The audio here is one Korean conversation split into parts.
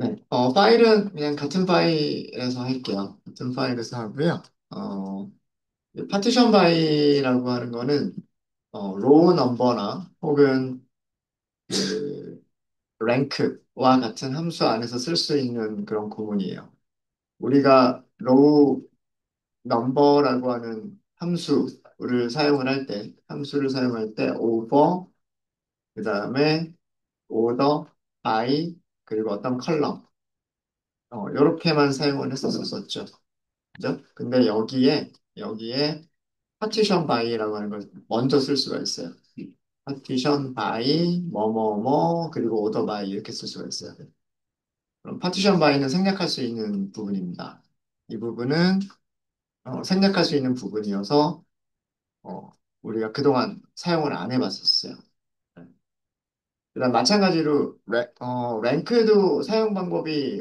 네, 파일은 그냥 같은 파일에서 할게요. 같은 파일에서 하고요. 어, 파티션 바이라고 하는 거는, 로우 넘버나 혹은 그 랭크와 같은 함수 안에서 쓸 수 있는 그런 구문이에요. 우리가 로우 넘버라고 하는 함수를 사용할 때, 오버, 그 다음에 오더, 바이, 그리고 어떤 컬럼, 이렇게만 사용을 했었었죠. 그죠? 근데 여기에 파티션 바이라고 하는 걸 먼저 쓸 수가 있어요. 파티션 바이, 뭐뭐뭐, 그리고 오더 바이 이렇게 쓸 수가 있어요. 그럼 파티션 바이는 생략할 수 있는 부분입니다. 이 부분은 생략할 수 있는 부분이어서 우리가 그동안 사용을 안 해봤었어요. 그다음 마찬가지로 랭크도 사용 방법이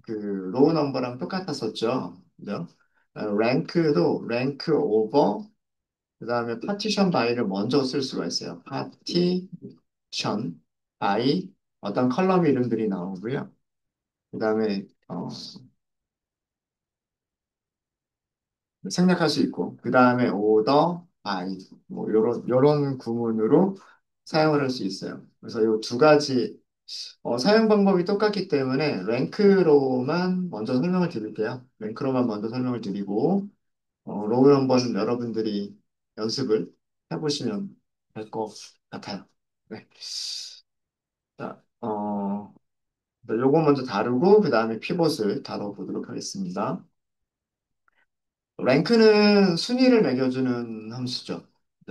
그 로우 넘버랑 똑같았었죠. 그죠? 랭크도 랭크 오버 그다음에 파티션 바이를 먼저 쓸 수가 있어요. 파티션 바이 어떤 컬럼 이름들이 나오고요. 그다음에 생략할 수 있고 그다음에 오더 바이 뭐 요런 구문으로 사용을 할 수 있어요. 그래서 이 두 가지 사용 방법이 똑같기 때문에 랭크로만 먼저 설명을 드릴게요. 랭크로만 먼저 설명을 드리고 로우 넘버는 여러분들이 연습을 해보시면 될 것 같아요. 네. 자, 요거 먼저 다루고 그 다음에 피봇을 다뤄보도록 하겠습니다. 랭크는 순위를 매겨주는 함수죠.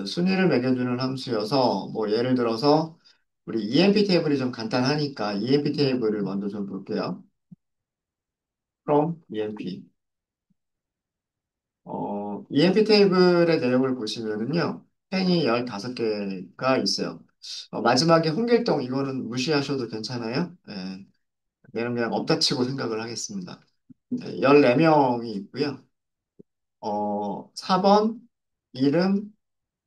순위를 매겨주는 함수여서 뭐 예를 들어서 우리 EMP 테이블이 좀 간단하니까 EMP 테이블을 먼저 좀 볼게요. from EMP. EMP 테이블의 내용을 보시면은요, 펜이 15개가 있어요. 마지막에 홍길동, 이거는 무시하셔도 괜찮아요. 예, 얘는 그냥 없다 치고 생각을 하겠습니다. 14명이 있고요. 4번, 이름,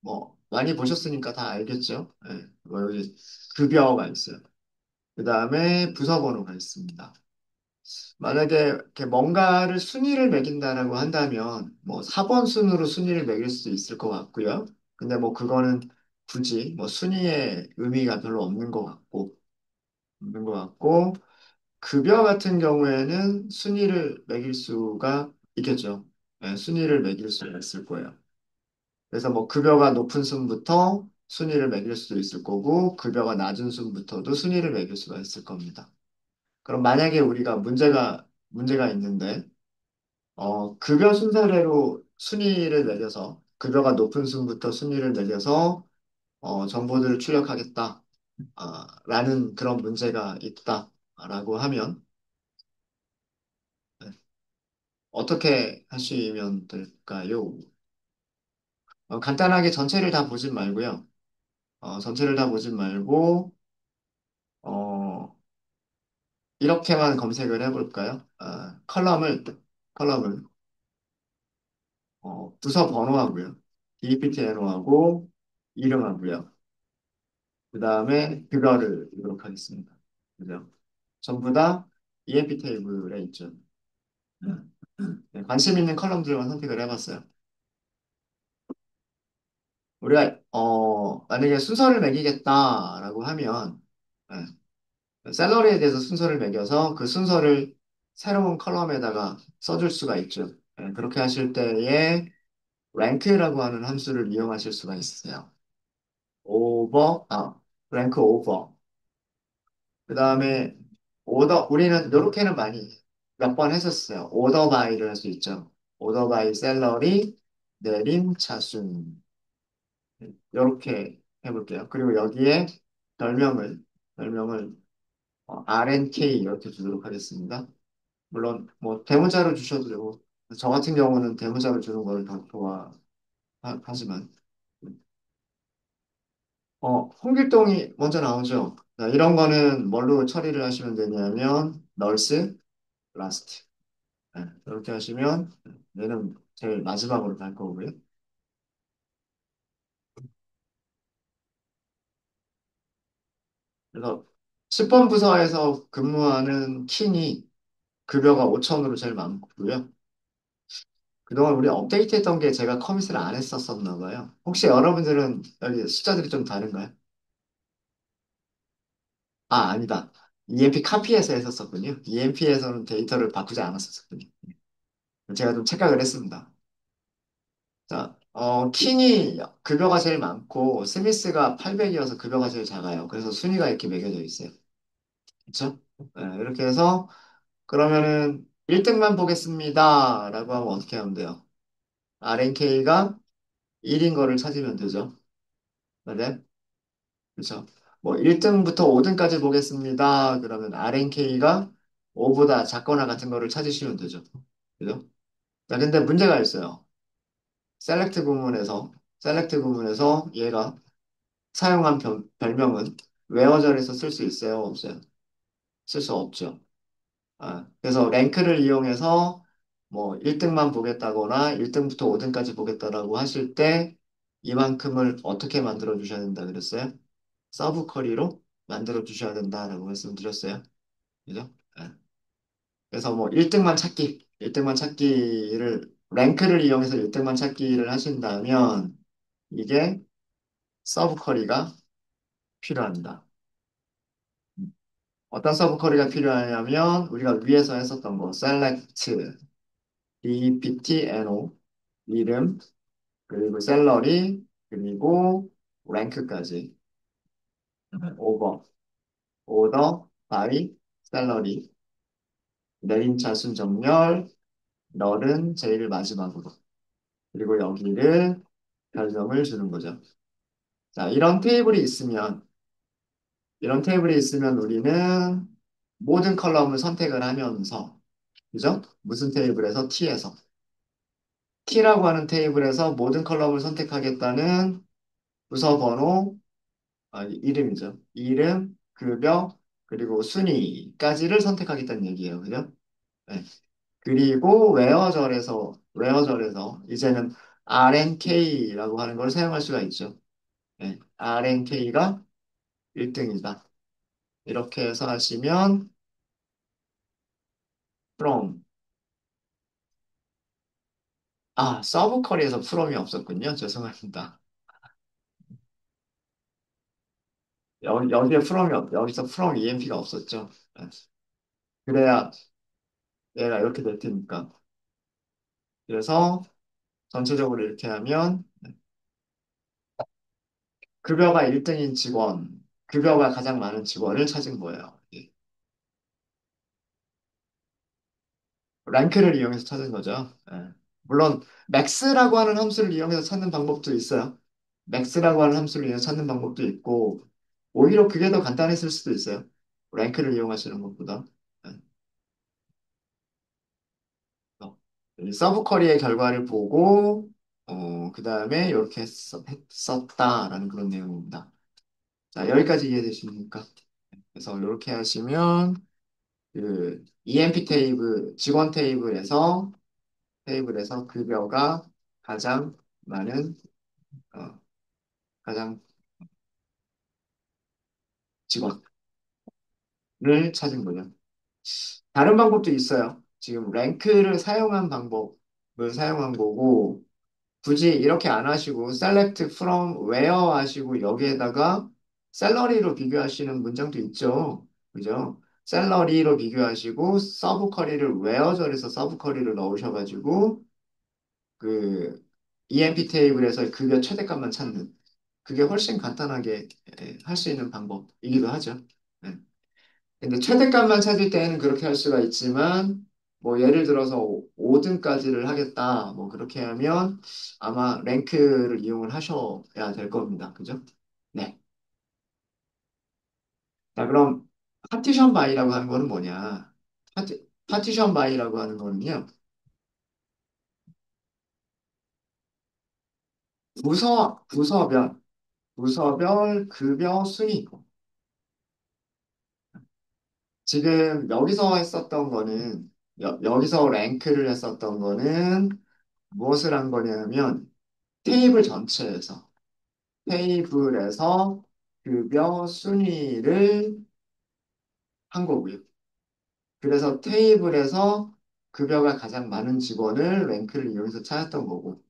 뭐, 많이 보셨으니까 다 알겠죠? 예, 뭐 여기 급여가 있어요. 그 다음에 부서번호가 있습니다. 만약에 이렇게 뭔가를 순위를 매긴다라고 한다면 뭐 4번 순으로 순위를 매길 수도 있을 것 같고요. 근데 뭐 그거는 굳이 뭐 순위의 의미가 별로 없는 것 같고 급여 같은 경우에는 순위를 매길 수가 있겠죠. 네, 순위를 매길 수가 있을 거예요. 그래서 뭐 급여가 높은 순부터 순위를 매길 수도 있을 거고 급여가 낮은 순부터도 순위를 매길 수가 있을 겁니다. 그럼 만약에 우리가 문제가 있는데 급여 순서대로 순위를 매겨서, 급여가 높은 순부터 순위를 매겨서, 정보들을 출력하겠다, 라는 그런 문제가 있다, 라고 하면, 네, 어떻게 하시면 될까요? 간단하게 전체를 다 보진 말고요. 전체를 다 보진 말고, 어, 이렇게만 검색을 해볼까요? 컬럼을, 부서 번호하고요. DPTNO하고, 이름하고요. 그 다음에 그거를 이도록 하겠습니다. 그죠? 전부 다 EMP 테이블에 있죠. 네, 관심 있는 컬럼들만 선택을 해봤어요. 우리가 만약에 순서를 매기겠다라고 하면 샐러리에 대해서 순서를 매겨서 그 순서를 새로운 컬럼에다가 써줄 수가 있죠. 그렇게 하실 때에 랭크라고 하는 함수를 이용하실 수가 있어요. 오버, 랭크 오버. 그 다음에 우리는 요렇게는 많이 몇 번 했었어요. 오더 바이를 할 수 있죠. 오더 바이 셀러리, 내림, 차순. 요렇게 해볼게요. 그리고 여기에 별명을 RNK 이렇게 주도록 하겠습니다. 물론 뭐 대문자로 주셔도 되고 저 같은 경우는 대문자로 주는 걸 더 좋아하지만 홍길동이 먼저 나오죠. 자, 이런 거는 뭘로 처리를 하시면 되냐면 널스, 라스트. 네, 이렇게 하시면 얘는 제일 마지막으로 갈 거고요. 그래서 10번 부서에서 근무하는 킹이 급여가 5천으로 제일 많고요. 그동안 우리 업데이트했던 게 제가 커밋을 안 했었었나 봐요. 혹시 여러분들은 여기 숫자들이 좀 다른가요? 아, 아니다. EMP 카피에서 했었었군요. EMP에서는 데이터를 바꾸지 않았었군요. 제가 좀 착각을 했습니다. 자, 킹이 급여가 제일 많고 스미스가 800이어서 급여가 제일 작아요. 그래서 순위가 이렇게 매겨져 있어요. 그렇죠? 네, 이렇게 해서 그러면은 1등만 보겠습니다. 라고 하면 어떻게 하면 돼요? RNK가 1인 거를 찾으면 되죠. 네? 그렇죠? 뭐 1등부터 5등까지 보겠습니다. 그러면 RNK가 5보다 작거나 같은 거를 찾으시면 되죠. 그죠? 자, 근데 문제가 있어요. 셀렉트 구문에서 얘가 사용한 별명은 웨어절에서 쓸 수 있어요? 없어요? 쓸 수 없죠. 아, 그래서 랭크를 이용해서 뭐 1등만 보겠다거나 1등부터 5등까지 보겠다라고 하실 때 이만큼을 어떻게 만들어 주셔야 된다 그랬어요? 서브 쿼리로 만들어 주셔야 된다라고 말씀드렸어요. 그죠? 예. 그래서 뭐 1등만 찾기를 랭크를 이용해서 1등만 찾기를 하신다면 이게 서브 쿼리가 필요합니다. 어떤 서브 쿼리가 필요하냐면 우리가 위에서 했었던 거 select dptno 이름 그리고 셀러리 그리고 랭크까지 오버 오더 바이 셀러리 내림차 순정렬 널은 제일 마지막으로 그리고 여기를 별점을 주는 거죠. 자, 이런 테이블이 있으면 우리는 모든 컬럼을 선택을 하면서 그죠? 무슨 테이블에서 T에서 T라고 하는 테이블에서 모든 컬럼을 선택하겠다는 부서 번호, 이름이죠. 이름, 급여, 그리고 순위까지를 선택하겠다는 얘기예요. 그죠? 네. 그리고 웨어절에서 이제는 RNK라고 하는 걸 사용할 수가 있죠. 네. RNK가 1등이다. 이렇게 해서 하시면 from 서브 쿼리에서 from이 없었군요. 죄송합니다. 여기서 from EMP가 없었죠. 네. 그래야 얘가 이렇게 될 테니까. 그래서 전체적으로 이렇게 하면 급여가 1등인 직원, 급여가 가장 많은 직원을 찾은 거예요. 예. 랭크를 이용해서 찾은 거죠. 예. 물론 맥스라고 하는 함수를 이용해서 찾는 방법도 있어요. 맥스라고 하는 함수를 이용해서 찾는 방법도 있고 오히려 그게 더 간단했을 수도 있어요. 랭크를 이용하시는 것보다. 예. 이 서브 쿼리의 결과를 보고 그 다음에 이렇게 썼다라는 그런 내용입니다. 자, 여기까지 이해되십니까? 그래서 이렇게 하시면 그 EMP 직원 테이블에서 급여가 가장 많은 어, 가장 직원을 찾은 거죠. 다른 방법도 있어요. 지금 랭크를 사용한 방법을 사용한 거고 굳이 이렇게 안 하시고 select from where 하시고 여기에다가 샐러리로 비교하시는 문장도 있죠. 그죠? 샐러리로 비교하시고 서브 쿼리를 where절에서 서브 쿼리를 넣으셔가지고 그 EMP 테이블에서 급여 최대값만 찾는 그게 훨씬 간단하게 할 수 있는 방법이기도 하죠. 예. 근데 최대값만 찾을 때에는 그렇게 할 수가 있지만 뭐 예를 들어서 5등까지를 하겠다 뭐 그렇게 하면 아마 랭크를 이용을 하셔야 될 겁니다. 그죠? 네. 자, 그럼 파티션 바이라고 하는 거는 뭐냐? 파티션 바이라고 하는 거는요. 부서별 급여 순위 지금 여기서 했었던 거는 여기서 랭크를 했었던 거는 무엇을 한 거냐면 테이블 전체에서 테이블에서 급여 순위를 한 거고요. 그래서 테이블에서 급여가 가장 많은 직원을 랭크를 이용해서 찾았던 거고.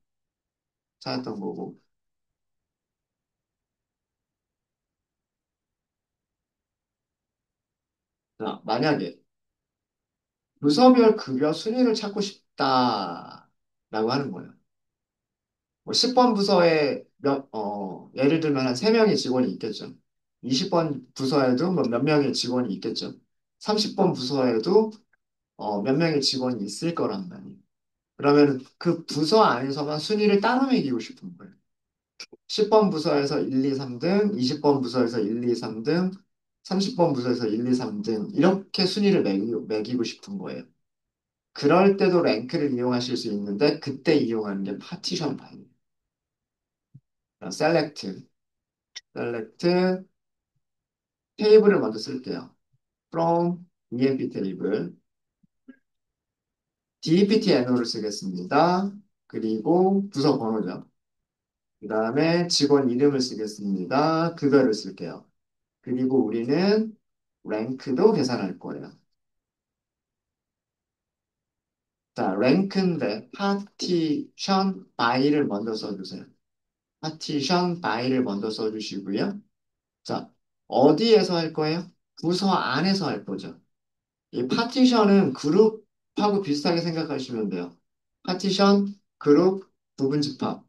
자, 만약에 부서별 급여 순위를 찾고 싶다라고 하는 거예요. 뭐 10번 부서에 예를 들면 한 3명의 직원이 있겠죠. 20번 부서에도 뭐 몇 명의 직원이 있겠죠. 30번 부서에도 몇 명의 직원이 있을 거란 말이에요. 그러면 그 부서 안에서만 순위를 따로 매기고 싶은 거예요. 10번 부서에서 1, 2, 3등, 20번 부서에서 1, 2, 3등, 30번 부서에서 1, 2, 3등 이렇게 순위를 매기고 싶은 거예요. 그럴 때도 랭크를 이용하실 수 있는데 그때 이용하는 게 파티션 파일. 셀렉트, 셀렉트 테이블을 먼저 쓸게요. from emp 테이블, dept NO를 쓰겠습니다. 그리고 부서 번호죠. 그 다음에 직원 이름을 쓰겠습니다. 급여를 쓸게요. 그리고 우리는 랭크도 계산할 거예요. 자, 랭크인데 파티션 바이를 먼저 써주세요. 파티션 바이를 먼저 써주시고요. 자, 어디에서 할 거예요? 부서 안에서 할 거죠. 이 파티션은 그룹하고 비슷하게 생각하시면 돼요. 파티션, 그룹, 부분 집합.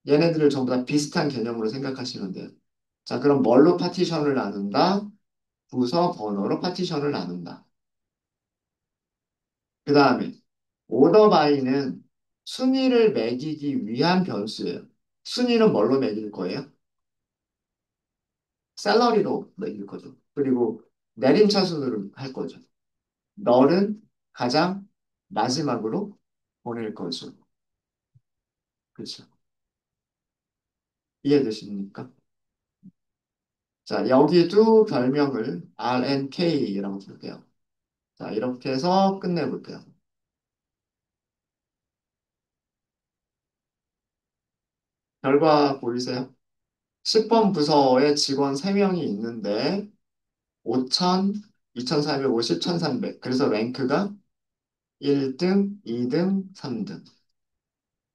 얘네들을 전부 다 비슷한 개념으로 생각하시면 돼요. 자, 그럼 뭘로 파티션을 나눈다? 부서 번호로 파티션을 나눈다. 그 다음에 오더 바이는 순위를 매기기 위한 변수예요. 순위는 뭘로 매길 거예요? 샐러리로 매길 거죠. 그리고 내림차순으로 할 거죠. 널은 가장 마지막으로 보낼 것으로. 그렇죠. 이해되십니까? 자, 여기도 별명을 RNK라고 볼게요. 자, 이렇게 해서 끝내볼게요. 결과 보이세요? 10번 부서에 직원 3명이 있는데 5,000, 2,450, 1,300. 그래서 랭크가 1등, 2등, 3등.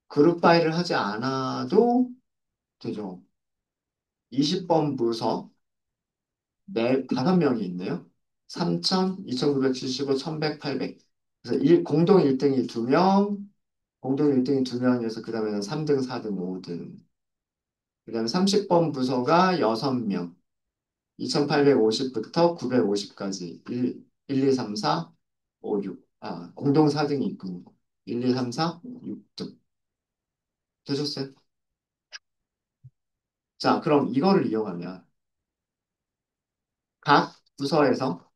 그룹 바이를 하지 않아도 되죠. 20번 부서 네, 5명이 있네요. 3,000, 2,975, 1,100, 800. 그래서 공동 1등이 2명, 공동 1등이 2명이어서 그 다음에는 3등, 4등, 5등. 그 다음에 30번 부서가 6명. 2,850부터 950까지. 1, 2, 3, 4, 5, 6. 아, 공동 4등이 있군요. 1, 2, 3, 4, 6등. 되셨어요? 자, 그럼 이거를 이용하면 각 부서에서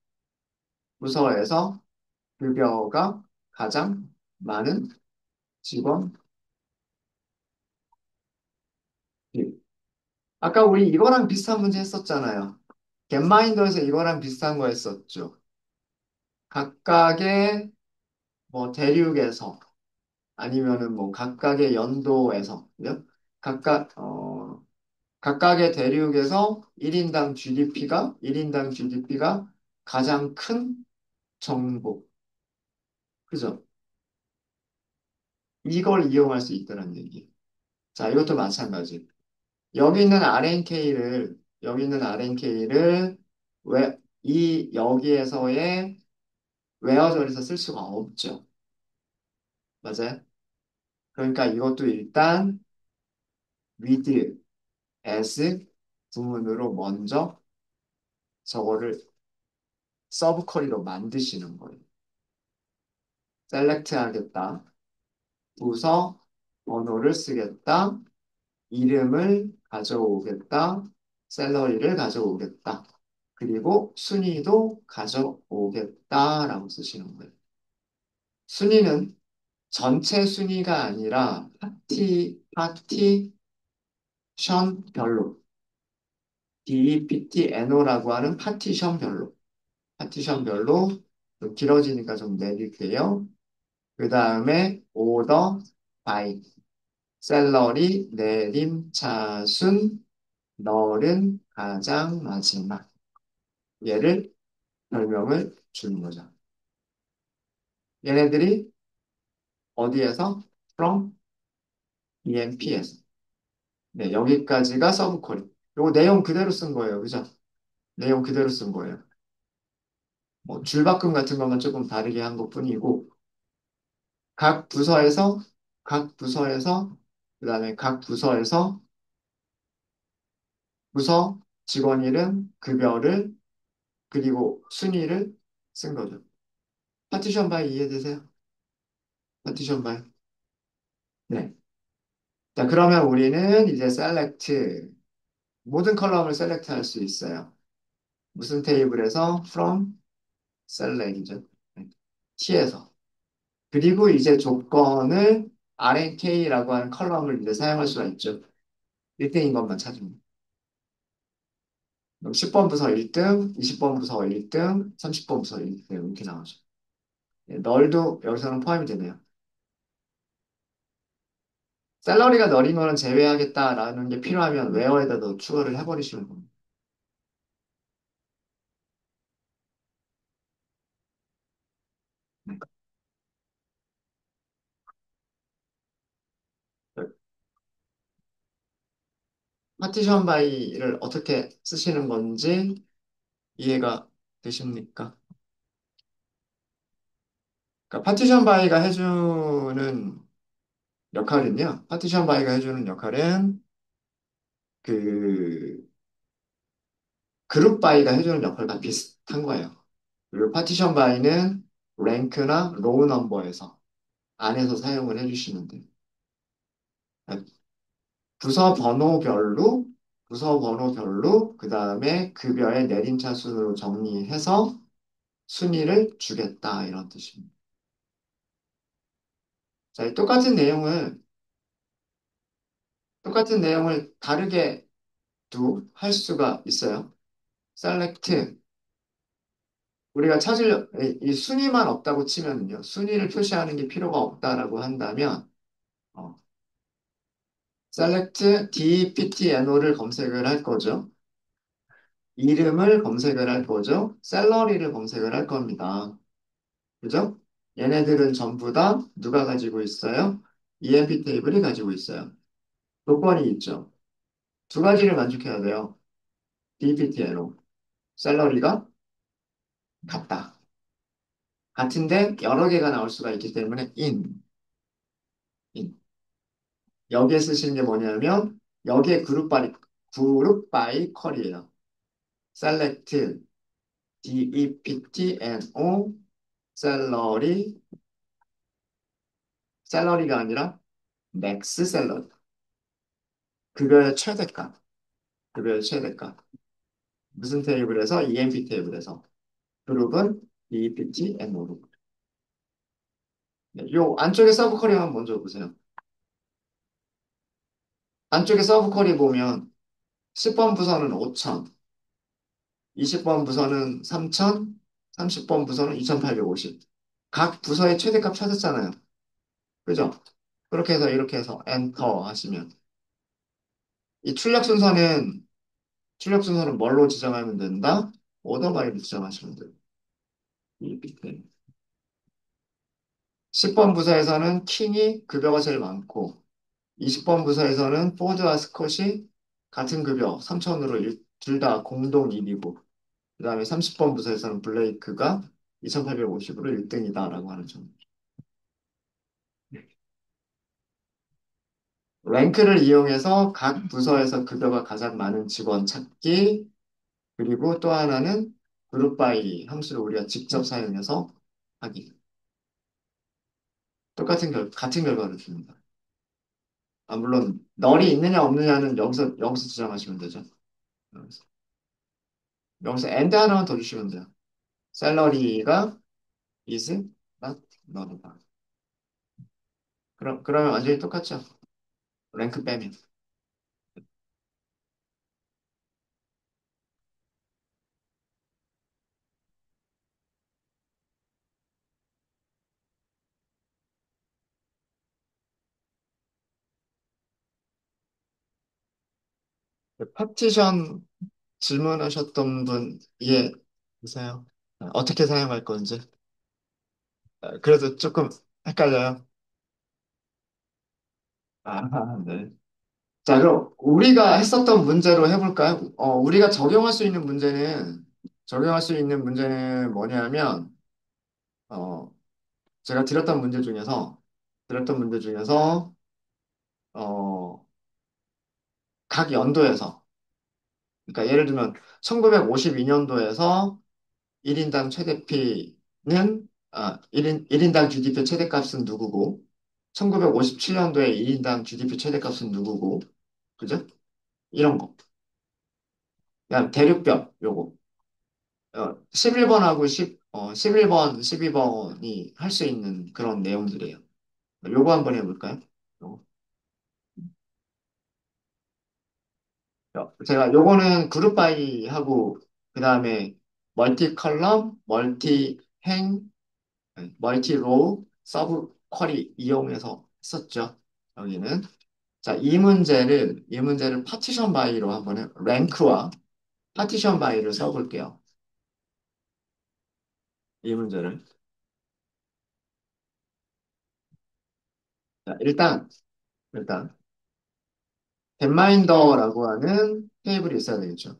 급여가 가장 많은 직원 일. 아까 우리 이거랑 비슷한 문제 했었잖아요. 겟마인더에서 이거랑 비슷한 거 했었죠. 각각의 뭐 대륙에서 아니면은 뭐 각각의 연도에서 그죠? 각각 각각의 대륙에서 1인당 GDP가 가장 큰 정보. 그죠? 이걸 이용할 수 있다는 얘기. 자, 이것도 마찬가지. 여기 있는 RNK를 여기에서의 웨어절에서 쓸 수가 없죠. 맞아요? 그러니까 이것도 일단 with as 부문으로 먼저 저거를 서브 쿼리로 만드시는 거예요. 셀렉트 하겠다. 부서 번호를 쓰겠다. 이름을 가져오겠다. 샐러리를 가져오겠다. 그리고 순위도 가져오겠다라고 쓰시는 거예요. 순위는 전체 순위가 아니라 파티션별로 DPTNO라고 하는 파티션별로 좀 길어지니까 좀 내릴게요. 그 다음에 오더 바이 샐러리 내림차순 널은 가장 마지막 얘를 별명을 주는 거죠. 얘네들이 어디에서? from EMP에서. 네, 여기까지가 서브 쿼리. 요거 내용 그대로 쓴 거예요. 그죠? 내용 그대로 쓴 거예요. 뭐 줄바꿈 같은 것만 조금 다르게 한 것뿐이고 각 부서에서 각 부서에서 그다음에 각 부서에서 부서 직원 이름, 급여를 그리고 순위를 쓴 거죠. 파티션 바이 이해되세요? 파티션 바이. 네. 자, 그러면 우리는 이제 셀렉트 모든 컬럼을 셀렉트 할 수 있어요. 무슨 테이블에서 from select이죠. 네. T에서. 그리고 이제 조건을 RNK라고 하는 컬럼을 이제 사용할 수가 있죠. 1등인 것만 찾으면. 그럼 10번 부서 1등, 20번 부서 1등, 30번 부서 1등 이렇게 나오죠. 네, 널도 여기서는 포함이 되네요. 샐러리가 널인 거는 제외하겠다라는 게 필요하면 웨어에다 더 추가를 해버리시면 됩니다. 네. 파티션 바이를 어떻게 쓰시는 건지 이해가 되십니까? 그러니까 파티션 바이가 해주는 역할은요. 파티션 바이가 해주는 역할은 그 그룹 바이가 해주는 역할과 비슷한 거예요. 그리고 파티션 바이는 랭크나 로우 넘버에서 안에서 사용을 해주시면 돼요. 그러니까 부서 번호별로 그 다음에 급여의 내림차 순으로 정리해서 순위를 주겠다 이런 뜻입니다. 자, 이 똑같은 내용을 다르게 도 할 수가 있어요. select 우리가 이 순위만 없다고 치면요. 순위를 표시하는 게 필요가 없다라고 한다면 어, select dptno를 검색을 할 거죠. 이름을 검색을 할 거죠. 샐러리를 검색을 할 겁니다. 그죠? 얘네들은 전부 다 누가 가지고 있어요? EMP 테이블이 가지고 있어요. 조건이 있죠. 두 가지를 만족해야 돼요. dptno. 샐러리가 같다. 같은데 여러 개가 나올 수가 있기 때문에 in. 여기에 쓰시는 게 뭐냐면 여기에 그룹 바이 컬이에요. select deptno 샐러리 샐러리가 아니라 맥스 샐러리 급여의 최대값 급여의 최대값 무슨 테이블에서 EMP 테이블에서 그룹은 deptno로 네, 요 안쪽에 서브 쿼리 한번 먼저 보세요. 안쪽에 서브 쿼리 보면 10번 부서는 5천 20번 부서는 3천 30번 부서는 2,850 각 부서의 최대값 찾았잖아요. 그죠? 그렇게 해서 이렇게 해서 엔터 하시면 이 출력 순서는 뭘로 지정하면 된다? 오더 바이로 지정하시면 돼요. 이 밑에 10번 부서에서는 킹이 급여가 제일 많고 20번 부서에서는 포드와 스콧이 같은 급여 3천으로 둘 다 공동 1위고 그 다음에 30번 부서에서는 블레이크가 2,850으로 1등이다라고 하는 점. 랭크를 이용해서 각 부서에서 급여가 가장 많은 직원 찾기 그리고 또 하나는 그룹 바이 함수를 우리가 직접 사용해서 하기. 같은 결과를 줍니다. 아, 물론 널이 있느냐 없느냐는 여기서 지정하시면 되죠. 여기서, 여기서 and 하나만 더 주시면 돼요. 샐러리가 is not nul이다. 그러면 완전히 똑같죠. 랭크 빼면. 파티션 질문하셨던 분 이해되세요? 어떻게 사용할 건지. 그래도 조금 헷갈려요. 아, 네. 자, 그럼 우리가 했었던 문제로 해볼까요? 우리가 적용할 수 있는 문제는 뭐냐면, 어, 제가 드렸던 문제 중에서, 어, 각 연도에서, 그러니까 예를 들면, 1952년도에서 1인당 최대피는, 1인당 GDP 최대값은 누구고, 1957년도에 1인당 GDP 최대값은 누구고, 그죠? 이런 거. 그다음 대륙별, 요거. 11번하고 11번, 12번이 할 수 있는 그런 내용들이에요. 요거 한번 해볼까요? 요거. 제가 요거는 그룹 바이 하고, 그 다음에 멀티 컬럼, 멀티 행, 멀티 로우, 서브 쿼리 이용해서 했었죠. 여기는. 자, 이 문제를 파티션 바이로 한번 랭크와 파티션 바이를 써볼게요. 이 문제를. 자, 일단, 겟마인더라고 하는 테이블이 있어야 되겠죠.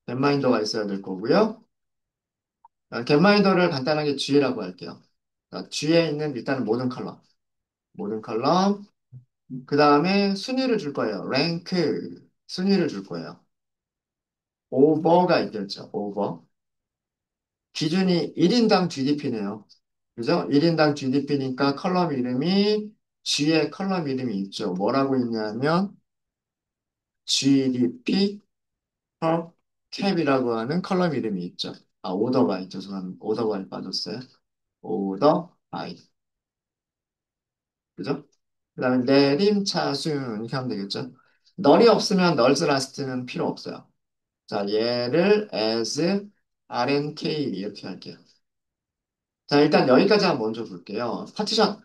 겟마인더가 있어야 될 거고요. 겟마인더를 간단하게 G라고 할게요. 자, G에 있는 일단은 모든 컬럼. 그 다음에 순위를 줄 거예요. 랭크 순위를 줄 거예요. 오버가 있겠죠. 오버. 기준이 1인당 GDP네요. 그죠? 1인당 GDP니까 컬럼 이름이 G에 컬럼 이름이 있죠. 뭐라고 있냐면 GDP per cap이라고 하는 컬럼 이름이 있죠. 오더 바이 죄송합니다. 오더 바이 빠졌어요. 오더 바이. 그죠? 그 다음에 내림차순 이렇게 하면 되겠죠. 널이 없으면 널스 라스트는 필요 없어요. 자, 얘를 as RNK 이렇게 할게요. 자, 일단 여기까지 한번 먼저 볼게요. 파티션,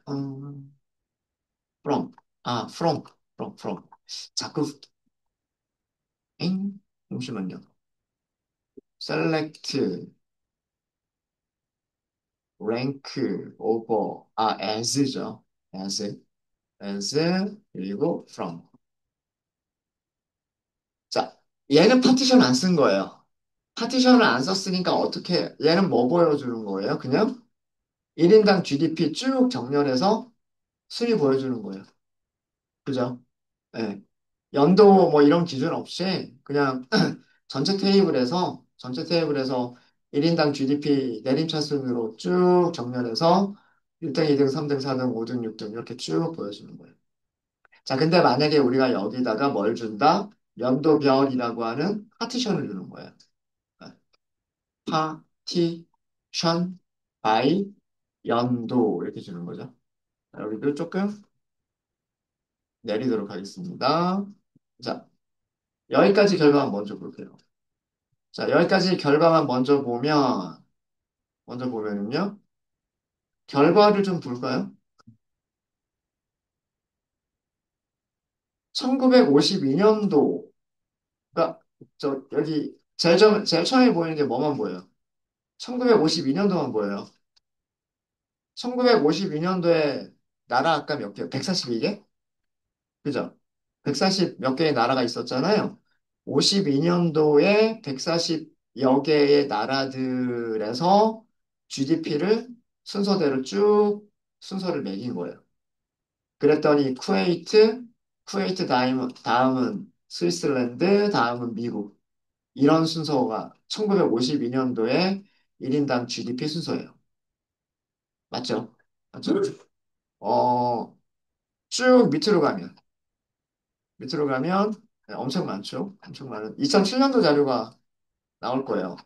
from, from. 자꾸, 잠시만요. select, rank, over, as죠. as, 그리고 from. 자, 얘는 파티션 안 쓴 거예요. 파티션을 안 썼으니까 얘는 뭐 보여주는 거예요? 그냥 1인당 GDP 쭉 정렬해서 순위 보여주는 거예요. 그죠? 예. 연도 뭐 이런 기준 없이 그냥 전체 테이블에서 1인당 GDP 내림차순으로 쭉 정렬해서 1등, 2등, 3등, 4등, 5등, 6등 이렇게 쭉 보여주는 거예요. 자, 근데 만약에 우리가 여기다가 뭘 준다? 연도별이라고 하는 파티션을 주는 거예요. 파티션 바이 연도 이렇게 주는 거죠. 자, 여기도 조금 내리도록 하겠습니다. 자, 여기까지 결과만 먼저 볼게요. 자, 여기까지 결과만 먼저 보면은요, 결과를 좀 볼까요? 1952년도가, 여기, 제일 처음에 보이는 게 뭐만 보여요? 1952년도만 보여요. 1952년도에 나라 아까 몇 개? 142개? 그죠? 140 몇 개의 나라가 있었잖아요. 52년도에 140여 개의 나라들에서 GDP를 순서대로 쭉 순서를 매긴 거예요. 그랬더니 쿠웨이트 다음은 스위스랜드, 다음은 미국. 이런 순서가 1952년도에 1인당 GDP 순서예요. 맞죠? 맞죠? 어, 쭉 밑으로 가면 네, 엄청 많죠. 엄청 많은 2007년도 자료가 나올 거예요.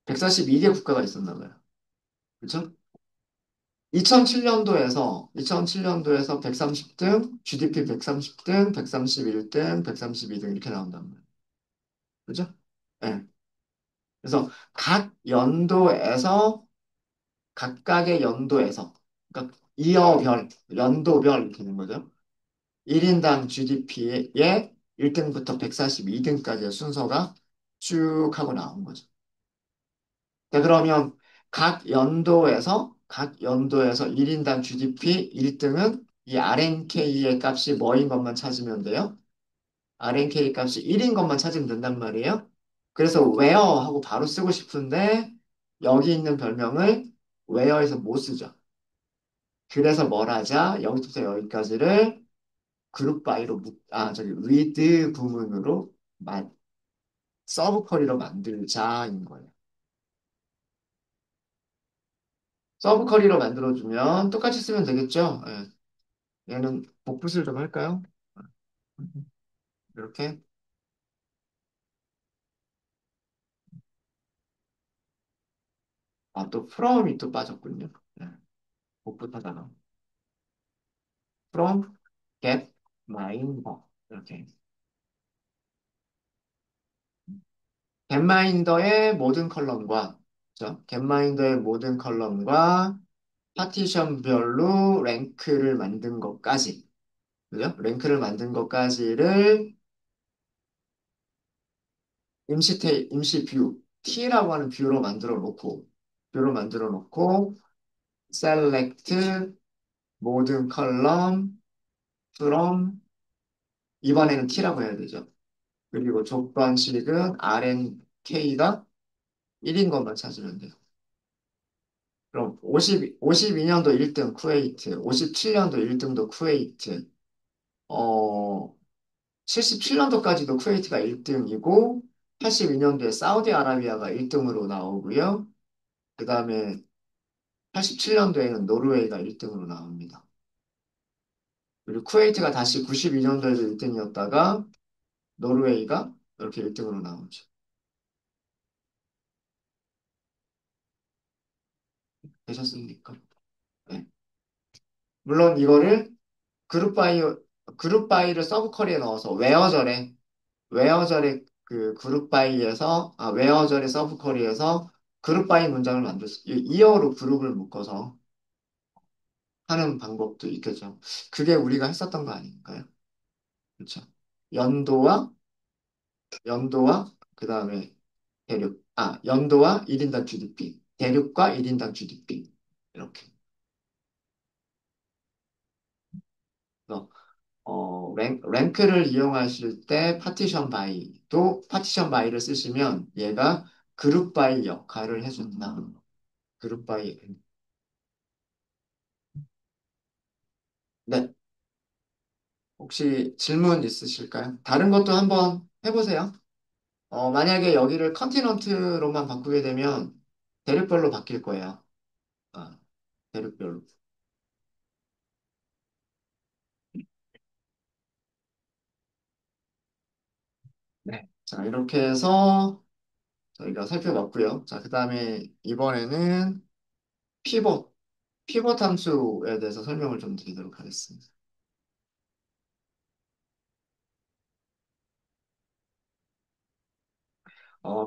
142개 국가가 있었나 봐요. 그렇죠? 2007년도에서 130등, GDP 130등, 131등, 132등 이렇게 나온단 말이에요. 그죠? 네. 그래서 각각의 연도에서, 그러니까 연도별 이렇게 되는 거죠. 1인당 GDP의 1등부터 142등까지의 순서가 쭉 하고 나온 거죠. 자, 그러면 각 연도에서 1인당 GDP 1등은 이 RNK의 값이 뭐인 것만 찾으면 돼요. RNK 값이 1인 것만 찾으면 된단 말이에요. 그래서 where 하고 바로 쓰고 싶은데 여기 있는 별명을 where에서 못 쓰죠. 그래서 뭘 하자? 여기부터 여기까지를 그룹 바이로 저기 with 부문으로 서브 쿼리로 만들자인 거예요. 서브 쿼리로 만들어주면 똑같이 쓰면 되겠죠? 예. 얘는 복붙을 좀 할까요? 이렇게. 또 from이 또 빠졌군요. 예. 복붙하다가. from, get, minder. 이렇게. getminder의 모든 컬럼과, 그죠? getminder의 모든 컬럼과 파티션별로 랭크를 만든 것까지, 그죠? 랭크를 만든 것까지를 임시 뷰, T라고 하는 뷰로 만들어 놓고, select 모든 컬럼 from 이번에는 T라고 해야 되죠. 그리고 조건식은 RNK가 1인 것만 찾으면 돼요. 그럼 52년도 1등 쿠웨이트, 57년도 1등도 쿠웨이트, 어, 77년도까지도 쿠웨이트가 1등이고, 82년도에 사우디아라비아가 1등으로 나오고요. 그 다음에 87년도에는 노르웨이가 1등으로 나옵니다. 그리고 쿠웨이트가 다시 92년도에도 1등이었다가 노르웨이가 이렇게 1등으로 나오죠. 되셨습니까? 네. 물론 이거를 그룹 바이, 그룹 바이를 서브 쿼리에 넣어서 웨어절의 그룹 바이에서, 웨어절의 서브 쿼리에서 그룹 바이 문장을 이어로 그룹을 묶어서 하는 방법도 있겠죠. 그게 우리가 했었던 거 아닌가요? 그렇죠. 연도와, 연도와, 그 다음에 연도와 1인당 GDP, 대륙과 1인당 GDP. 이렇게. 그래서 랭크를 이용하실 때 파티션 바이를 쓰시면 얘가 그룹 바이 역할을 해준다. 그룹 바이. 네. 혹시 질문 있으실까요? 다른 것도 한번 해보세요. 만약에 여기를 컨티넌트로만 바꾸게 되면 대륙별로 바뀔 거예요. 아, 대륙별로. 네. 자, 이렇게 해서 저희가 살펴봤고요. 자, 그 다음에 이번에는 피벗, 피벗 함수에 대해서 설명을 좀 드리도록 하겠습니다.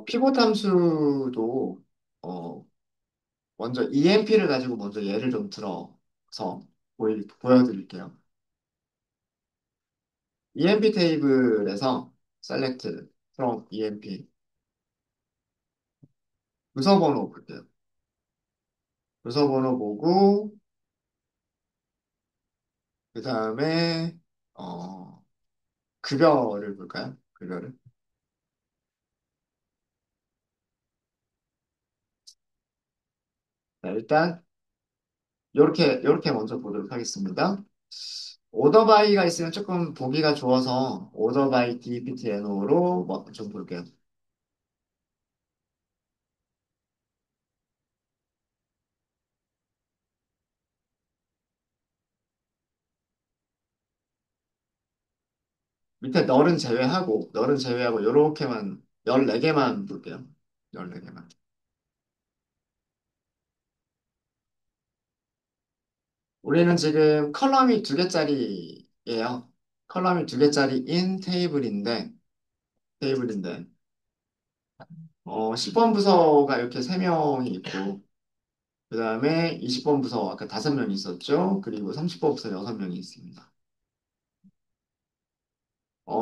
피벗 함수도 어, 먼저 EMP를 가지고 먼저 예를 좀 들어서 보여드릴게요. EMP 테이블에서 select from EMP 부서 번호 볼게요. 부서 번호 보고 그 다음에 급여를 볼까요? 급여를. 자, 일단 요렇게 먼저 보도록 하겠습니다. 오더바이가 있으면 조금 보기가 좋아서 오더바이 DPTNO로 좀 볼게요. 밑에 널은 제외하고 요렇게만 14개만 볼게요. 14개만. 우리는 지금 컬럼이 2개짜리예요. 컬럼이 2개짜리인 테이블인데 10번 부서가 이렇게 3명이 있고 그 다음에 20번 부서 아까 5명이 있었죠. 그리고 30번 부서 6명이 있습니다.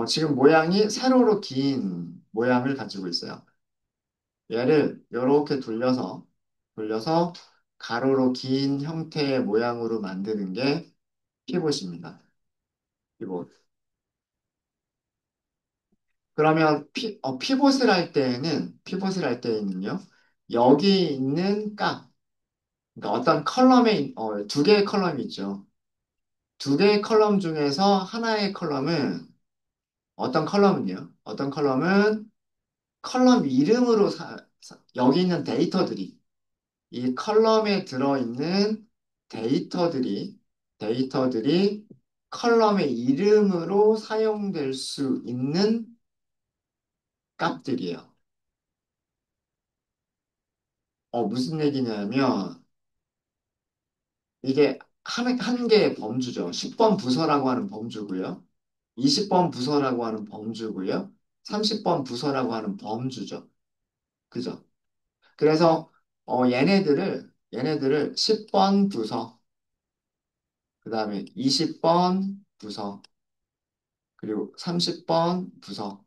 지금 모양이 세로로 긴 모양을 가지고 있어요. 얘를 이렇게 돌려서 가로로 긴 형태의 모양으로 만드는 게 피봇입니다. 피봇. 그러면 피봇을 할 때에는요, 여기 있는 값, 그러니까 어떤 컬럼에, 두 개의 컬럼이 있죠. 두 개의 컬럼 중에서 하나의 컬럼은, 어떤 컬럼은 컬럼 이름으로 여기 있는 데이터들이, 이 컬럼에 들어있는 데이터들이 컬럼의 이름으로 사용될 수 있는 값들이에요. 무슨 얘기냐면, 이게 한 개의 범주죠. 10번 부서라고 하는 범주고요. 20번 부서라고 하는 범주고요. 30번 부서라고 하는 범주죠. 그죠? 그래서 얘네들을 10번 부서, 그 다음에 20번 부서, 그리고 30번 부서,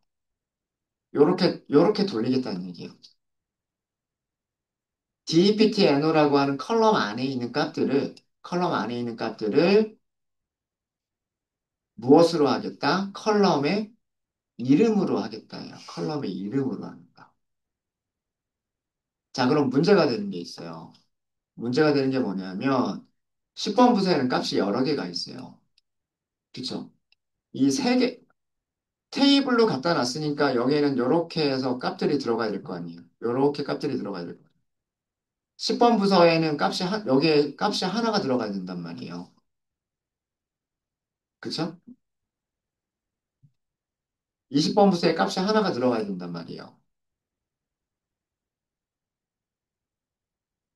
요렇게 돌리겠다는 얘기예요. DEPTNO라고 하는 컬럼 안에 있는 값들을 무엇으로 하겠다? 컬럼의 이름으로 하겠다예요. 컬럼의 이름으로 한다. 자, 그럼 문제가 되는 게 있어요. 문제가 되는 게 뭐냐면 10번 부서에는 값이 여러 개가 있어요. 그쵸? 이 세 개, 테이블로 갖다 놨으니까 여기에는 이렇게 해서 값들이 들어가야 될 거 아니에요. 이렇게 값들이 들어가야 될 거예요. 10번 부서에는 여기에 값이 하나가 들어가야 된단 말이에요. 그쵸? 20번 부서에 값이 하나가 들어가야 된단 말이에요.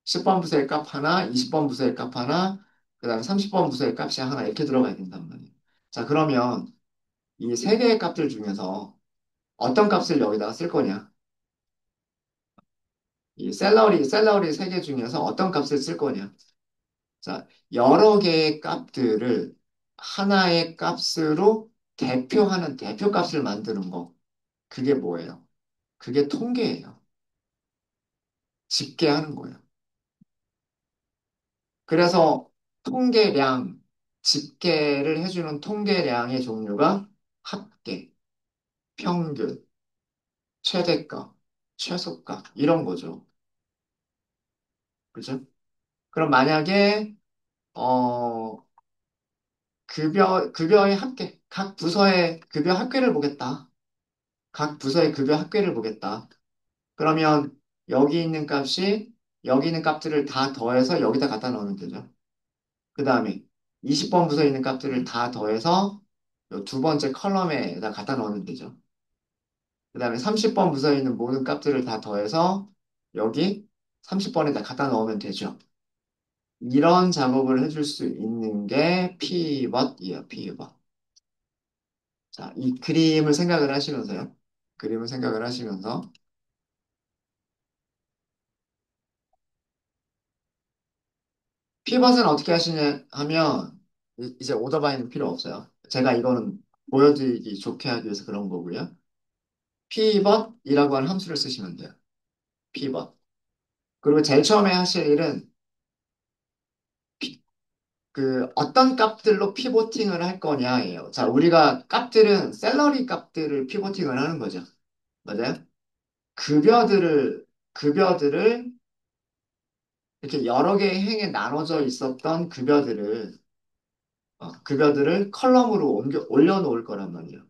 10번 부서의 값 하나, 20번 부서의 값 하나, 그 다음에 30번 부서의 값이 하나 이렇게 들어가야 된단 말이에요. 자, 그러면 이 세 개의 값들 중에서 어떤 값을 여기다가 쓸 거냐? 이 샐러리 세 개 중에서 어떤 값을 쓸 거냐? 자, 여러 개의 값들을 하나의 값으로 대표하는 대표값을 만드는 거. 그게 뭐예요? 그게 통계예요. 집계하는 거예요. 그래서 통계량, 집계를 해주는 통계량의 종류가 합계, 평균, 최대값, 최소값, 이런 거죠. 그죠? 그럼 만약에, 어, 급여의 합계, 각 부서의 급여 합계를 보겠다. 각 부서의 급여 합계를 보겠다. 그러면 여기 있는 값들을 다 더해서 여기다 갖다 넣으면 되죠. 그 다음에 20번 부서에 있는 값들을 다 더해서 요두 번째 컬럼에다 갖다 넣으면 되죠. 그 다음에 30번 부서에 있는 모든 값들을 다 더해서 여기 30번에다 갖다 넣으면 되죠. 이런 작업을 해줄 수 있는 게 피벗이에요, 피벗. 자, 이 그림을 생각을 하시면서요. 그림을 생각을 하시면서 피벗은 어떻게 하시냐 하면 이제 오더바이는 필요 없어요. 제가 이거는 보여드리기 좋게 하기 위해서 그런 거고요. pivot이라고 하는 함수를 쓰시면 돼요. pivot. 그리고 제일 처음에 하실 일은 그 어떤 값들로 피보팅을 할 거냐예요. 자, 우리가 값들은 샐러리 값들을 피보팅을 하는 거죠. 맞아요? 급여들을 이렇게 여러 개의 행에 나눠져 있었던 급여들을 컬럼으로 올려놓을 거란 말이에요.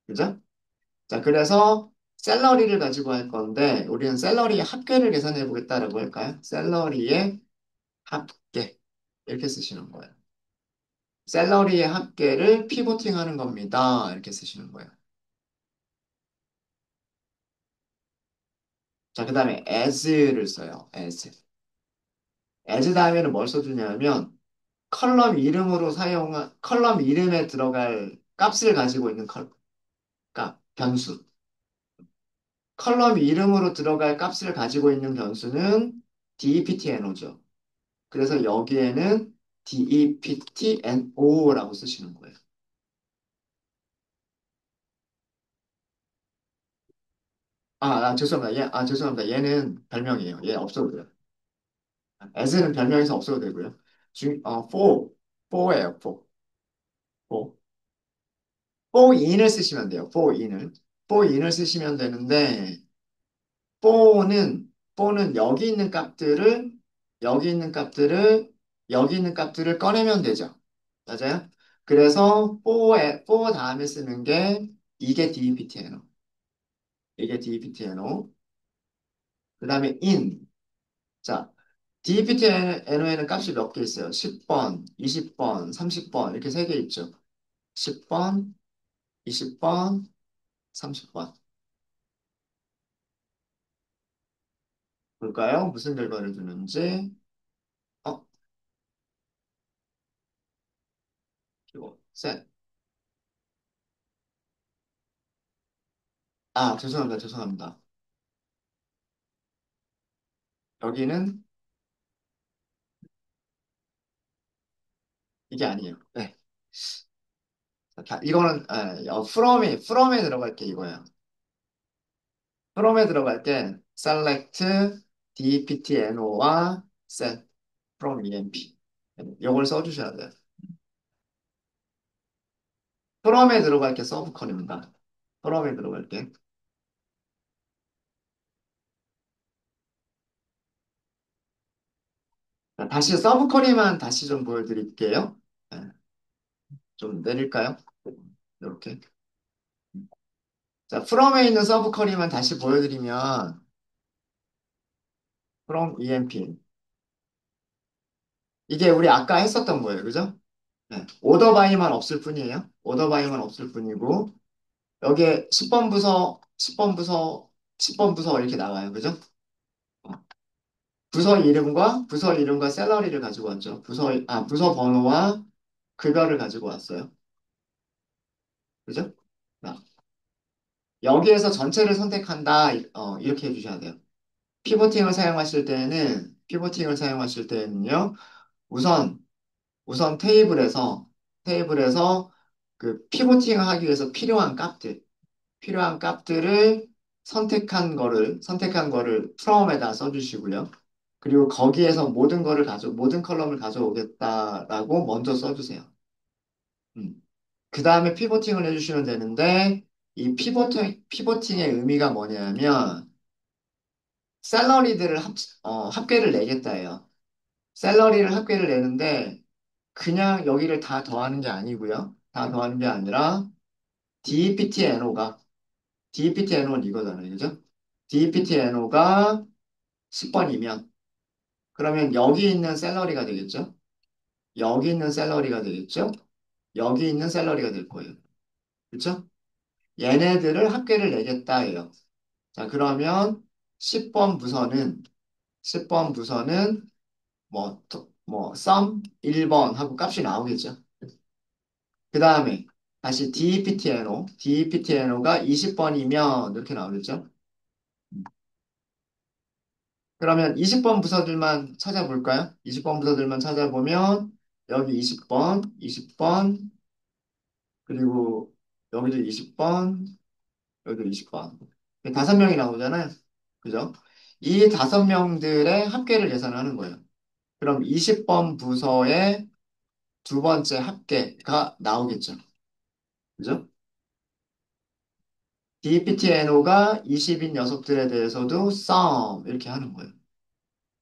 그죠? 자, 그래서 샐러리를 가지고 할 건데, 우리는 샐러리의 합계를 계산해 보겠다라고 할까요? 샐러리의 합계. 이렇게 쓰시는 거예요. 샐러리의 합계를 피보팅 하는 겁니다. 이렇게 쓰시는 거예요. 자, 그 다음에 as를 써요. as 다음에는 뭘 써주냐면, 컬럼 이름에 들어갈 값을 가지고 있는 변수. 컬럼 이름으로 들어갈 값을 가지고 있는 변수는 deptno죠. 그래서 여기에는 deptno라고 쓰시는 거예요. 죄송합니다. 죄송합니다. 얘는 별명이에요. 얘 없어도 돼요. as는 별명에서 없어도 되고요. for예요, for. for. for in을 쓰시면 돼요. for in을. for in을 쓰시면 되는데, for는 여기 있는 값들을, 여기 있는 값들을 꺼내면 되죠. 맞아요? 그래서 for 다음에 쓰는 게 이게 deptno. 이게 deptno. 그 다음에 in. 자, dptno에는 값이 몇 개 있어요? 10번, 20번, 30번 이렇게 세 개 있죠. 10번, 20번, 30번. 볼까요? 무슨 결과를 주는지. 어, 이거 셋. 죄송합니다. 죄송합니다. 여기는 이게 아니에요. 네. 이거는 from에 들어갈 게 이거예요. from에 들어갈 게 select dptno와 set from emp. 이걸 써주셔야 돼요. from에 들어갈 게 서브컬입니다. from에 들어갈 게. 자, 다시 서브쿼리만 다시 좀 보여드릴게요. 네, 좀 내릴까요? 이렇게. 자, from에 있는 서브쿼리만 다시 보여드리면 from emp. 이게 우리 아까 했었던 거예요. 그죠? 네, 오더 바이만 없을 뿐이에요. 오더 바이만 없을 뿐이고 여기에 10번 부서, 10번 부서, 10번 부서 이렇게 나와요. 그죠? 어, 부서 이름과 샐러리를 가지고 왔죠. 부서 번호와 급여를 가지고 왔어요. 그죠? 자, 여기에서 전체를 선택한다. 이렇게 해주셔야 돼요. 피보팅을 사용하실 때는요, 우선, 테이블에서 그 피보팅을 하기 위해서 필요한 값들을 선택한 거를 프롬에다 써주시고요. 그리고 거기에서 모든 컬럼을 가져오겠다라고 먼저 써주세요. 음. 그 다음에 피보팅을 해주시면 되는데, 피보팅의 의미가 뭐냐면, 샐러리들을 합계를 내겠다예요. 샐러리를 합계를 내는데 그냥 여기를 다 더하는 게 아니고요. 다 더하는 게 아니라 DPTNO는 이거잖아요. 그죠? DPTNO가 10번이면 그러면 여기 있는 샐러리가 되겠죠? 여기 있는 샐러리가 되겠죠? 여기 있는 샐러리가 될 거예요. 그렇죠? 얘네들을 합계를 내겠다예요. 자, 그러면 10번 부서는 10번 부서는 sum 1번 하고 값이 나오겠죠. 그 다음에 다시 DPTNO가 20번이면 이렇게 나오겠죠. 그러면 20번 부서들만 찾아볼까요? 20번 부서들만 찾아보면 여기 20번, 그리고 여기도 20번, 여기도 20번. 다섯 명이 나오잖아요. 그죠? 이 다섯 명들의 합계를 계산하는 거예요. 그럼 20번 부서의 두 번째 합계가 나오겠죠. 그죠? DPTNO가 20인 녀석들에 대해서도 sum 이렇게 하는 거예요.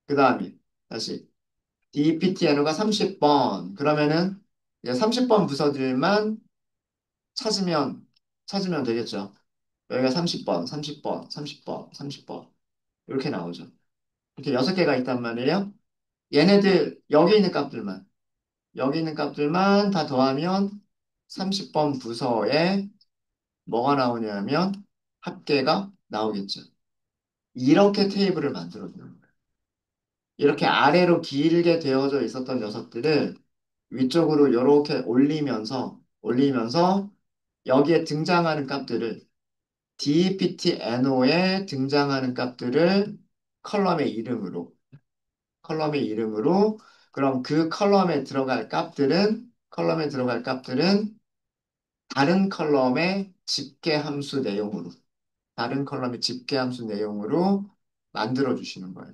그 다음에 다시 DPTNO가 30번 그러면은 이제 30번 부서들만 찾으면 되겠죠. 여기가 30번, 30번, 30번, 30번 이렇게 나오죠. 이렇게 6개가 있단 말이에요. 얘네들 여기 있는 값들만 다 더하면 30번 부서에 뭐가 나오냐면 합계가 나오겠죠. 이렇게 테이블을 만들어 주는 거예요. 이렇게 아래로 길게 되어져 있었던 녀석들을 위쪽으로 이렇게 올리면서 여기에 등장하는 값들을 deptno에 등장하는 값들을 컬럼의 이름으로 컬럼의 이름으로 그럼 그 컬럼에 들어갈 값들은 다른 컬럼의 집계 함수 내용으로 다른 컬럼의 집계함수 내용으로 만들어 주시는 거예요.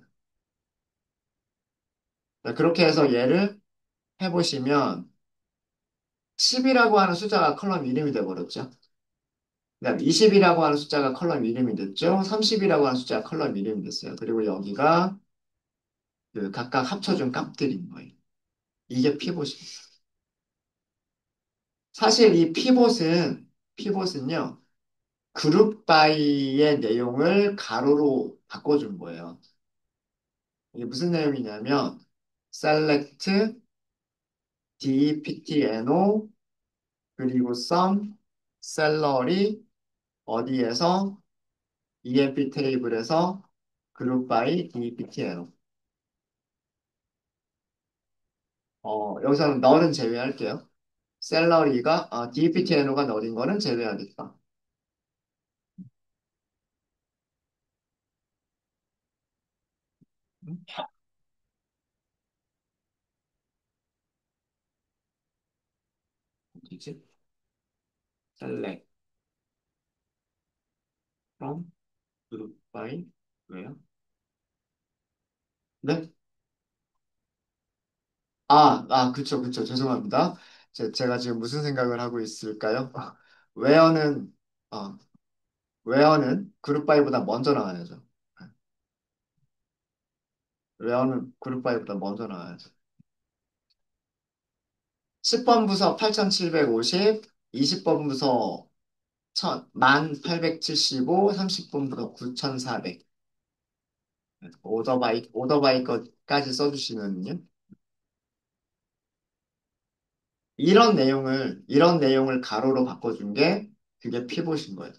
자, 그렇게 해서 얘를 해보시면 10이라고 하는 숫자가 컬럼 이름이 돼버렸죠. 그다음 20이라고 하는 숫자가 컬럼 이름이 됐죠. 30이라고 하는 숫자가 컬럼 이름이 됐어요. 그리고 여기가 그 각각 합쳐준 값들인 거예요. 이게 피봇입니다. 사실 이 피봇은요, 그룹 바이의 내용을 가로로 바꿔준 거예요. 이게 무슨 내용이냐면, select, dptno, 그리고 sum, salary, 어디에서, emp 테이블에서 그룹 바이 dptno. 여기서는 너는 제외할게요. 셀러리가, dptno가 너인 거는 제외하겠다. 음? 어디지? select from group by 왜요? 네? 그쵸. 죄송합니다. 제가 지금 무슨 생각을 하고 있을까요? 웨어는, 어, 웨어는 그룹 바이보다 먼저 나와야죠. 웨어는 그룹 바이보다 먼저 나와야죠. 10번 부서 8750, 20번 부서 1875, 30번 부서 9400. 오더바이 것까지 써주시면요. 이런 내용을 가로로 바꿔준 게 그게 피봇인 거예요.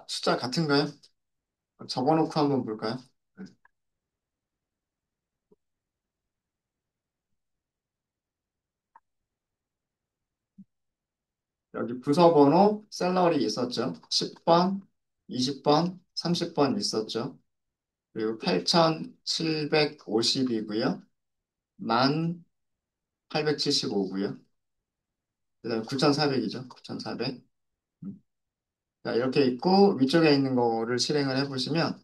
숫자 같은가요? 적어놓고 한번 볼까요? 네. 여기 부서 번호 셀러리 있었죠? 10번, 20번, 30번 있었죠? 그리고 8750이고요. 1875고요. 그다음에 9400이죠. 9400. 자, 이렇게 있고 위쪽에 있는 거를 실행을 해보시면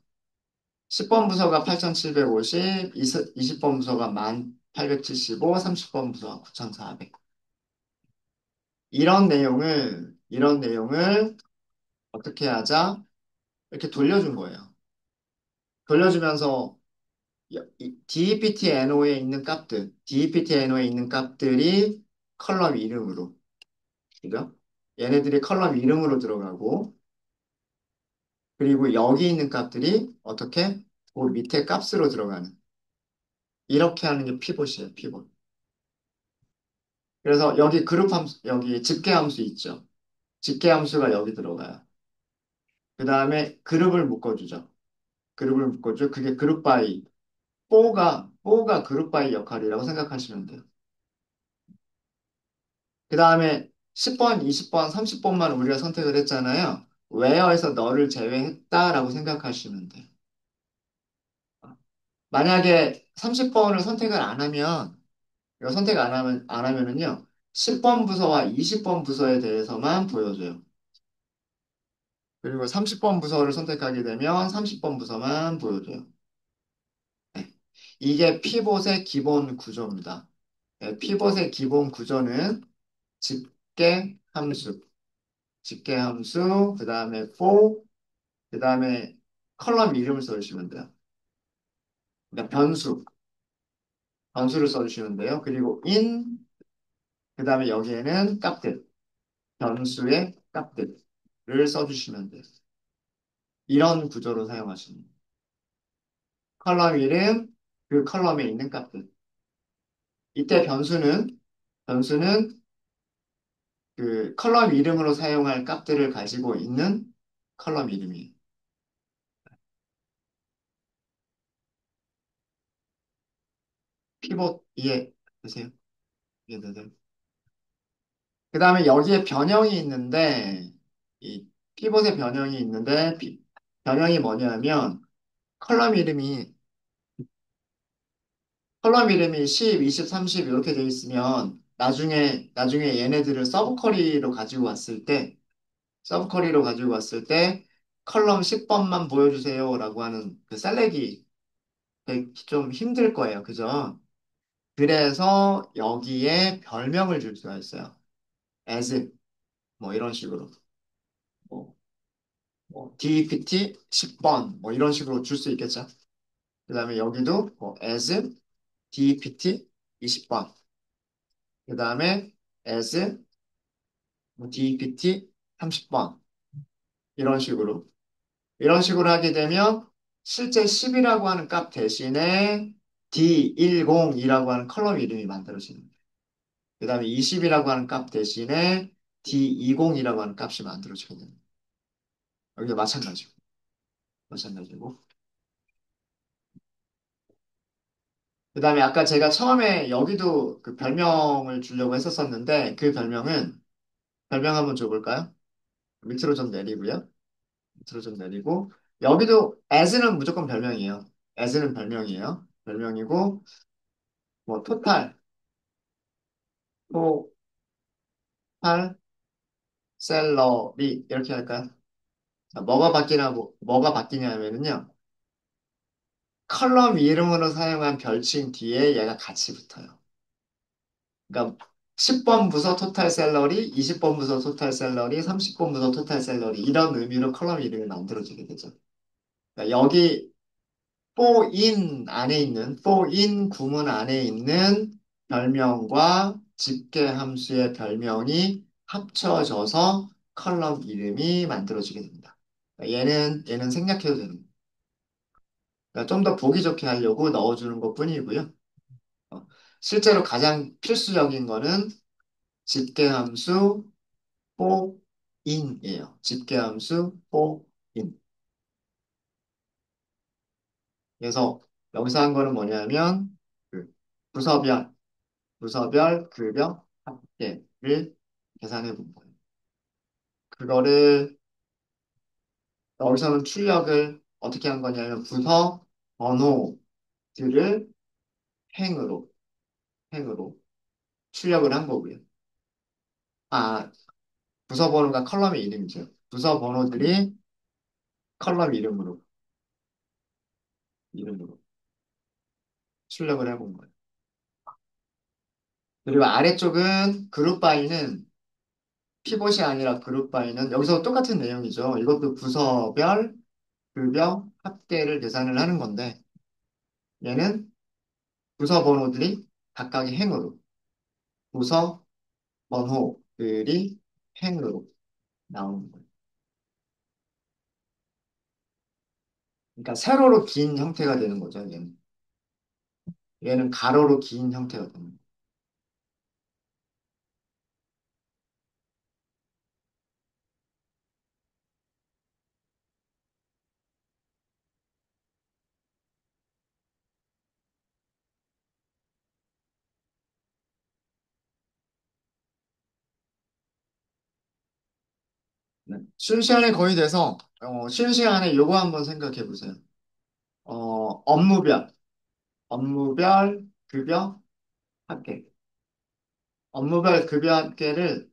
10번 부서가 8750, 20번 부서가 1875, 30번 부서가 9400. 이런 내용을 어떻게 하자? 이렇게 돌려준 거예요. 돌려주면서 DEPTNO에 있는 값들이 컬럼 이름으로, 그죠? 얘네들이 컬럼 이름으로 들어가고, 그리고 여기 있는 값들이 어떻게? 그 밑에 값으로 들어가는. 이렇게 하는 게 피봇이에요, 피봇. 그래서 여기 그룹 함수, 여기 집계 함수 있죠? 집계 함수가 여기 들어가요. 그 다음에 그룹을 묶어줘. 그게 그룹 바이. 뽀가 그룹 바이 역할이라고 생각하시면 돼요. 그 다음에 10번, 20번, 30번만 우리가 선택을 했잖아요. where에서 너를 제외했다라고 생각하시면 돼요. 만약에 30번을 선택을 안 하면, 이거 선택 안 하면은요, 10번 부서와 20번 부서에 대해서만 보여줘요. 그리고 30번 부서를 선택하게 되면 30번 부서만 보여줘요. 네. 이게 피봇의 기본 구조입니다. 네, 피봇의 기본 구조는 집계 함수, 그 다음에 for, 그 다음에 컬럼 이름을 써주시면 돼요. 그러니까 변수를 써주시면 돼요. 그리고 그 다음에 여기에는 값들, 변수의 값들을 써주시면 돼요. 이런 구조로 사용하시는 거예요. 컬럼 이름, 그 컬럼에 있는 값들. 이때 변수는 그 컬럼 이름으로 사용할 값들을 가지고 있는 컬럼 이름이에요. 피봇 이해되세요? 이해되세요? 그 다음에 여기에 변형이 있는데, 이 피봇의 변형이 있는데, 변형이 뭐냐면, 컬럼 이름이, 컬럼 이름이 10, 20, 30 이렇게 돼 있으면 나중에 얘네들을 서브 쿼리로 가지고 왔을 때 컬럼 10번만 보여주세요라고 하는 그 셀렉이 되게 좀 힘들 거예요. 그죠? 그래서 여기에 별명을 줄 수가 있어요. as 뭐 이런 식으로 뭐, DPT 10번 뭐 이런 식으로 줄 수 있겠죠. 그다음에 여기도 뭐 as DPT 20번 그다음에 as 뭐 DPT 30번 이런 식으로 하게 되면 실제 10이라고 하는 값 대신에 D10이라고 하는 컬럼 이름이 만들어지는 거예요. 그 다음에 20이라고 하는 값 대신에 D20이라고 하는 값이 만들어지게 됩니다. 여기도 마찬가지고. 그 다음에 아까 제가 처음에 여기도 그 별명을 주려고 했었었는데 그 별명 한번 줘볼까요? 밑으로 좀 내리고요. 밑으로 좀 내리고 여기도 as는 무조건 별명이에요. as는 별명이에요. 별명이고 뭐 토탈 셀러리 이렇게 할까요? 자, 뭐가 바뀌냐면요. 컬럼 이름으로 사용한 별칭 뒤에 얘가 같이 붙어요. 그러니까 10번 부서 토탈 셀러리, 20번 부서 토탈 셀러리, 30번 부서 토탈 셀러리 이런 의미로 컬럼 이름이 만들어지게 되죠. 그러니까 여기 for in 구문 안에 있는 별명과 집계 함수의 별명이 합쳐져서 컬럼 이름이 만들어지게 됩니다. 그러니까 얘는 생략해도 됩니다. 그러니까 좀 더 보기 좋게 하려고 넣어주는 것 뿐이고요. 어, 실제로 가장 필수적인 거는 집계함수 for in이에요. 집계함수 for in. 그래서 여기서 한 거는 뭐냐면 그 부서별, 급여, 합계를 계산해 본 거예요. 그거를 여기서는 출력을 어떻게 한 거냐면 부서 번호들을 행으로, 행으로 출력을 한 거고요. 아, 부서 번호가 컬럼의 이름이죠. 부서 번호들이 컬럼 이름으로 출력을 해본 거예요. 그리고 아래쪽은 그룹 바이는 피봇이 아니라 그룹 바이는 여기서 똑같은 내용이죠. 이것도 부서별, 급여, 합계를 계산을 하는 건데 얘는 부서 번호들이 각각의 행으로, 부서 번호들이 행으로 나오는 거예요. 그러니까 세로로 긴 형태가 되는 거죠, 얘는. 얘는 가로로 긴 형태가 되는 거예요. 네. 쉬는 시간이 거의 돼서 쉬는 시간에 요거 한번 생각해 보세요. 업무별, 급여, 합계. 업무별 급여 합계를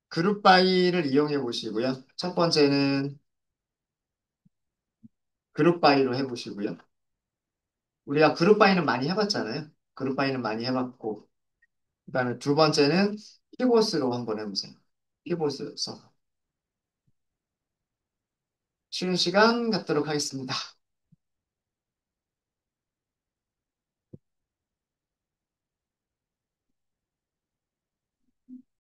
그룹 바이를 이용해 보시고요. 첫 번째는 그룹 바이로 해 보시고요. 우리가 그룹 바이는 많이 해봤잖아요. 그룹 바이는 많이 해봤고, 그다음에 두 번째는 피봇으로 한번 해보세요. 피봇을 써서 쉬는 시간 갖도록 하겠습니다.